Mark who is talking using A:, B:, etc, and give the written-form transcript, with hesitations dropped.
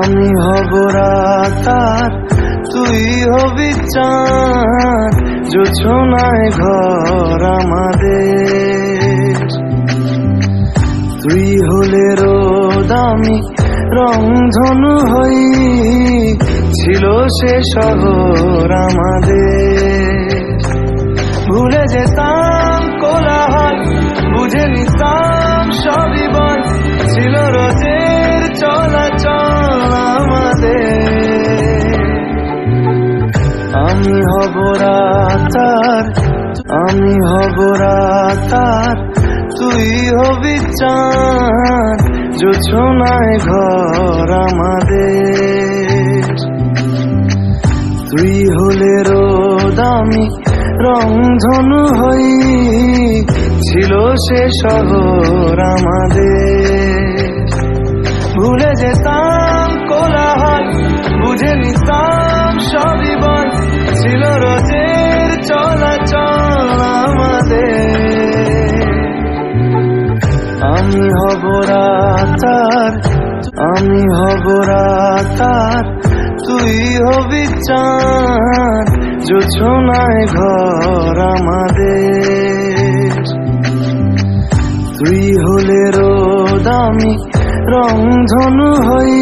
A: আমি হব রাত আর তুই হবি চাঁদ, জোছনায় ঘর আমাদের। তুই হলে রোদ আমি রংধনু হই, ছিল সে শহর আমাদের। ভুলে যেতাম কোলাহল, বুঝে নিতাম সবই বল, ছিল রোজের চলাচল আমাদের। আমি হব রাত আর আমি হব রাত আর তুই হবি চাঁদ, জোছনায় ঘর আমাদের। তুই হলে রোদ আমি রংধনু হই, ছিল সে শহর আমাদের। ভুলে যেতাম কোলাহল, বুঝে নিতাম সবই বল, ছিল রোজের চলাচল আমাদের। আমি হব রাত আর আমি হব রাত আর তুই হবি চাঁদ, জোছনায় ঘর আমাদের। তুই হলে রোদ আমি রংধনু হই।